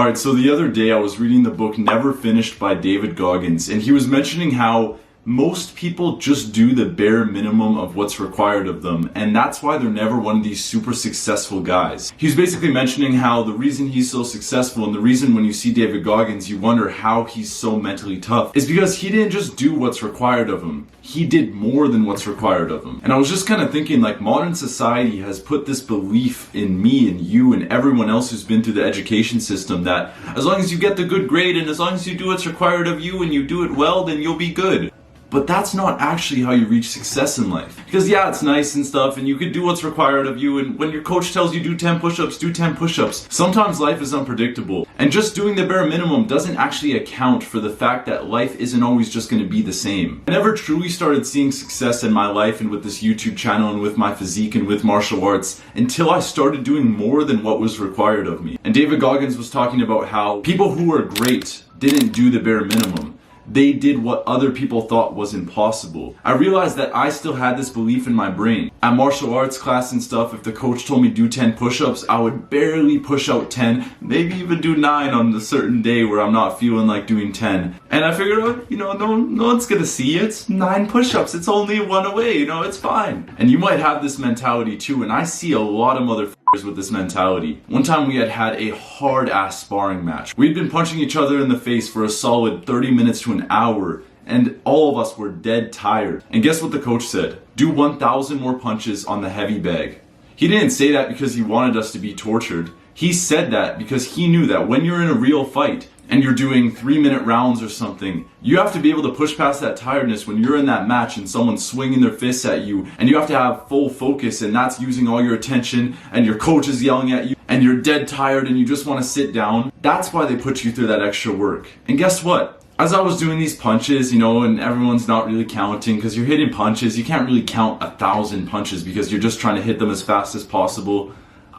Alright, so the other day I was reading the book Never Finished by David Goggins, and he was mentioning how most people just do the bare minimum of what's required of them, and that's why they're never one of these super successful guys. He was basically mentioning how the reason he's so successful, and the reason when you see David Goggins you wonder how he's so mentally tough, is because he didn't just do what's required of him. He did more than what's required of him. And I was just kind of thinking, like, modern society has put this belief in me and you and everyone else who's been through the education system that as long as you get the good grade and as long as you do what's required of you and you do it well, then you'll be good. But that's not actually how you reach success in life. Because yeah, it's nice and stuff, and you could do what's required of you, and when your coach tells you do 10 push-ups, do 10 push-ups. Sometimes life is unpredictable, and just doing the bare minimum doesn't actually account for the fact that life isn't always just going to be the same. I never truly started seeing success in my life and with this YouTube channel and with my physique and with martial arts until I started doing more than what was required of me. And David Goggins was talking about how people who were great didn't do the bare minimum. They did what other people thought was impossible. I realized that I still had this belief in my brain. At martial arts class and stuff, if the coach told me do 10 push-ups, I would barely push out 10, maybe even do 9 on a certain day where I'm not feeling like doing 10. And I figured, oh, no one's gonna see it. It's 9 push-ups, it's only one away, it's fine. And you might have this mentality too, and I see a lot of motherfuckers with this mentality. One time we had a hard-ass sparring match. We'd been punching each other in the face for a solid 30 minutes to an hour, and all of us were dead tired. And guess what the coach said? Do 1,000 more punches on the heavy bag. He didn't say that because he wanted us to be tortured. He said that because he knew that when you're in a real fight and you're doing 3-minute rounds or something, you have to be able to push past that tiredness when you're in that match and someone's swinging their fists at you, and you have to have full focus, and that's using all your attention, and your coach is yelling at you, and you're dead tired and you just want to sit down. That's why they put you through that extra work. And guess what? As I was doing these punches, and everyone's not really counting because you're hitting punches, you can't really count 1,000 punches because you're just trying to hit them as fast as possible.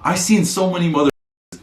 I seen so many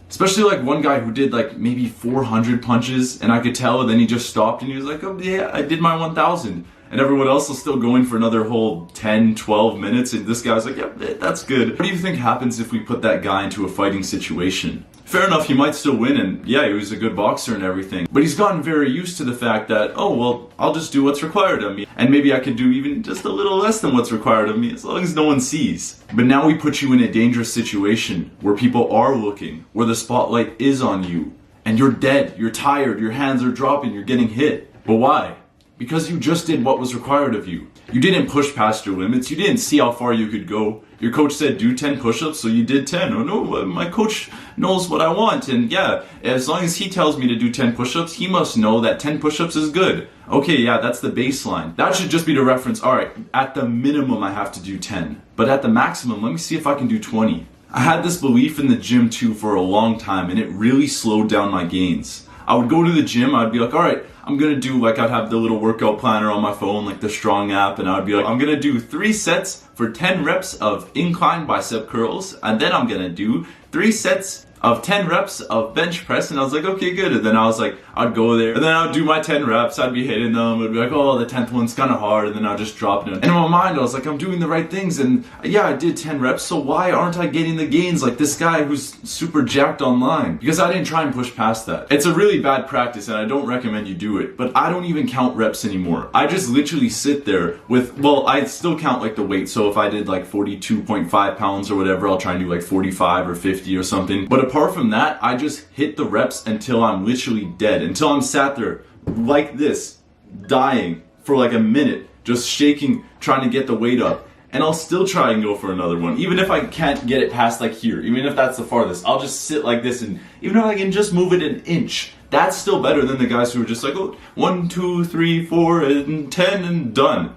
especially like one guy who did like maybe 400 punches, and I could tell, and then he just stopped and he was like, oh yeah, I did my 1,000. And everyone else was still going for another whole 10, 12 minutes, and this guy's like, yeah, that's good. What do you think happens if we put that guy into a fighting situation? Fair enough, he might still win, and yeah, he was a good boxer and everything, but he's gotten very used to the fact that, oh well, I'll just do what's required of me, and maybe I could do even just a little less than what's required of me, as long as no one sees. But now we put you in a dangerous situation, where people are looking, where the spotlight is on you, and you're dead, you're tired, your hands are dropping, you're getting hit. But why? Because you just did what was required of you. You didn't push past your limits, you didn't see how far you could go. Your coach said do 10 push-ups, so you did 10. Oh no, my coach knows what I want, and yeah, as long as he tells me to do 10 push-ups, he must know that 10 push-ups is good. Okay, yeah, that's the baseline. That should just be the reference. Alright, at the minimum I have to do 10, but at the maximum, let me see if I can do 20. I had this belief in the gym too for a long time, and it really slowed down my gains. I would go to the gym, I'd be like, alright, I'm gonna do, like, I'd have the little workout planner on my phone, like the Strong app, and I'd be like, I'm gonna do 3 sets for 10 reps of incline bicep curls, and then I'm gonna do 3 sets of 10 reps of bench press, and I was like, okay, good. And then I was like, I'd go there, and then I'd do my 10 reps, I'd be hitting them, I'd be like, oh, the 10th one's kind of hard, and then I'd just drop it. And in my mind, I was like, I'm doing the right things, and yeah, I did 10 reps, so why aren't I getting the gains like this guy who's super jacked online? Because I didn't try and push past that. It's a really bad practice, and I don't recommend you do it, but I don't even count reps anymore. I just literally sit there with, well, I still count like the weight, so if I did like 42.5 pounds or whatever, I'll try and do like 45 or 50 or something. But apart from that, I just hit the reps until I'm literally dead, until I'm sat there like this, dying for like a minute, just shaking, trying to get the weight up. And I'll still try and go for another one, even if I can't get it past like here, even if that's the farthest. I'll just sit like this, and even if I can just move it an inch, that's still better than the guys who are just like, oh, 1, 2, 3, 4, and 10 and done.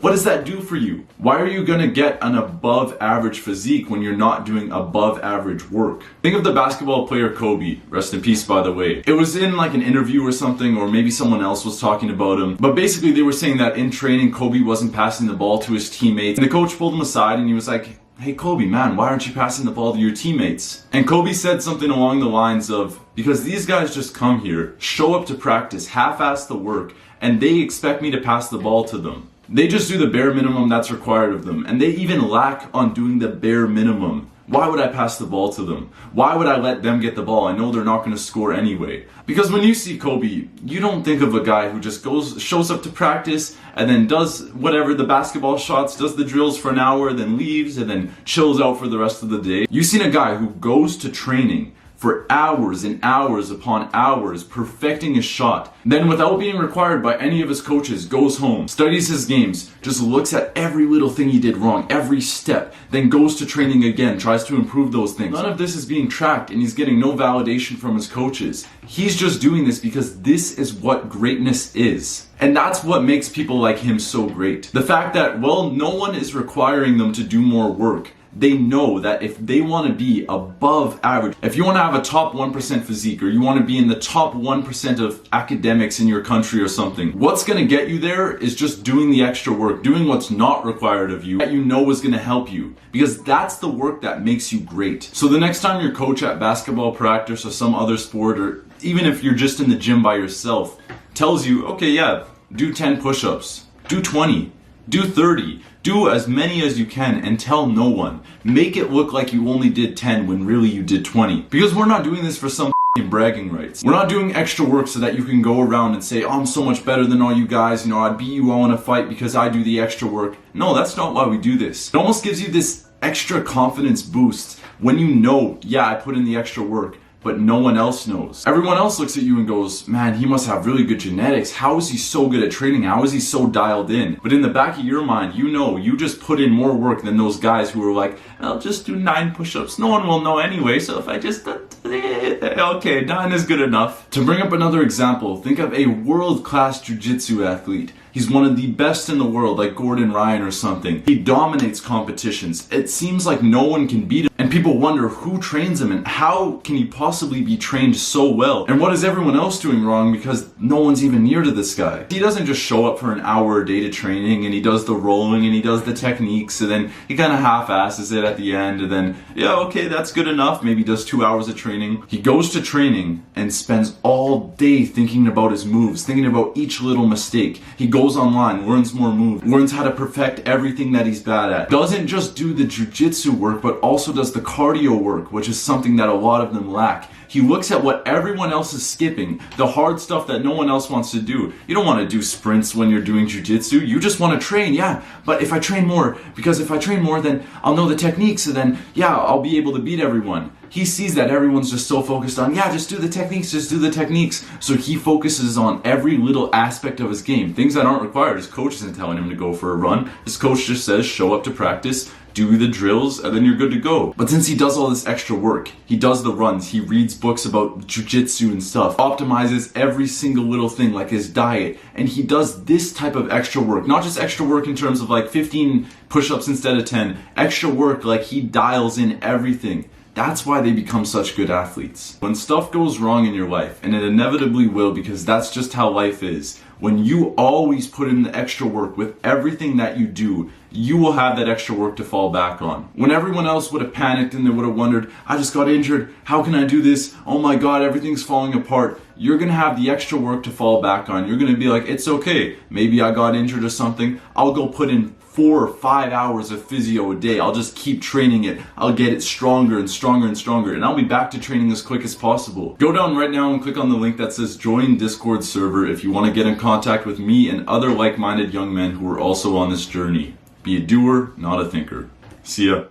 What does that do for you? Why are you gonna get an above average physique when you're not doing above average work? Think of the basketball player Kobe, rest in peace by the way. It was in like an interview or something, or maybe someone else was talking about him, but basically they were saying that in training Kobe wasn't passing the ball to his teammates, and the coach pulled him aside and he was like, hey Kobe, man, why aren't you passing the ball to your teammates? And Kobe said something along the lines of, because these guys just come here, show up to practice, half-ass the work, and they expect me to pass the ball to them. They just do the bare minimum that's required of them, and they even lack on doing the bare minimum. Why would I pass the ball to them? Why would I let them get the ball? I know they're not going to score anyway. Because when you see Kobe, you don't think of a guy who just shows up to practice and then does whatever, the basketball shots, does the drills for an hour, then leaves, and then chills out for the rest of the day. You've seen a guy who goes to training for hours and hours upon hours, perfecting his shot. Then, without being required by any of his coaches, goes home, studies his games, just looks at every little thing he did wrong, every step, then goes to training again, tries to improve those things. None of this is being tracked, and he's getting no validation from his coaches. He's just doing this because this is what greatness is. And that's what makes people like him so great. The fact that, well, no one is requiring them to do more work. They know that if they want to be above average, if you want to have a top 1% physique, or you want to be in the top 1% of academics in your country or something, what's going to get you there is just doing the extra work, doing what's not required of you, that you know is going to help you. Because that's the work that makes you great. So the next time your coach at basketball practice or some other sport, or even if you're just in the gym by yourself, tells you, okay, yeah, do 10 push-ups, do 20, do 30, do as many as you can, and tell no one. Make it look like you only did 10 when really you did 20. Because we're not doing this for some bragging rights. We're not doing extra work so that you can go around and say, oh, I'm so much better than all you guys, you know, I'd beat you all in a fight because I do the extra work. No, that's not why we do this. It almost gives you this extra confidence boost when you know, yeah, I put in the extra work, but no one else knows. Everyone else looks at you and goes, man, he must have really good genetics. How is he so good at training? How is he so dialed in? But in the back of your mind, you know, you just put in more work than those guys who are like, I'll just do 9 push-ups. No one will know anyway, so if I just, okay, 9 is good enough. To bring up another example, think of a world-class jiu-jitsu athlete. He's one of the best in the world, like Gordon Ryan or something. He dominates competitions. It seems like no one can beat him. And people wonder who trains him and how can he possibly be trained so well? And what is everyone else doing wrong because no one's even near to this guy? He doesn't just show up for an hour a day to training and he does the rolling and he does the techniques and then he kind of half-asses it at the end and then, yeah, okay, that's good enough. Maybe does 2 hours of training. He goes to training and spends all day thinking about his moves, thinking about each little mistake. He goes online, learns more moves, learns how to perfect everything that he's bad at. Doesn't just do the jiu-jitsu work, but also does the cardio work, which is something that a lot of them lack. He looks at what everyone else is skipping, the hard stuff that no one else wants to do. You don't want to do sprints when you're doing jiu-jitsu. You just want to train, yeah. But if I train more, because if I train more, then I'll know the techniques, and then, yeah, I'll be able to beat everyone. He sees that everyone's just so focused on, yeah, just do the techniques, just do the techniques. So he focuses on every little aspect of his game. Things that aren't required. His coach isn't telling him to go for a run. His coach just says, show up to practice, do the drills, and then you're good to go. But since he does all this extra work, he does the runs, he reads books about jiu-jitsu and stuff, optimizes every single little thing like his diet, and he does this type of extra work. Not just extra work in terms of like 15 push-ups instead of 10, extra work like he dials in everything. That's why they become such good athletes. When stuff goes wrong in your life, and it inevitably will because that's just how life is, when you always put in the extra work with everything that you do, you will have that extra work to fall back on. When everyone else would have panicked and they would have wondered, I just got injured, how can I do this? Oh my God, everything's falling apart. You're gonna have the extra work to fall back on. You're gonna be like, it's okay, maybe I got injured or something, I'll go put in 4 or 5 hours of physio a day. I'll just keep training it. I'll get it stronger and stronger and stronger, and I'll be back to training as quick as possible. Go down right now and click on the link that says join Discord server if you want to get in contact with me and other like-minded young men who are also on this journey. Be a doer, not a thinker. See ya.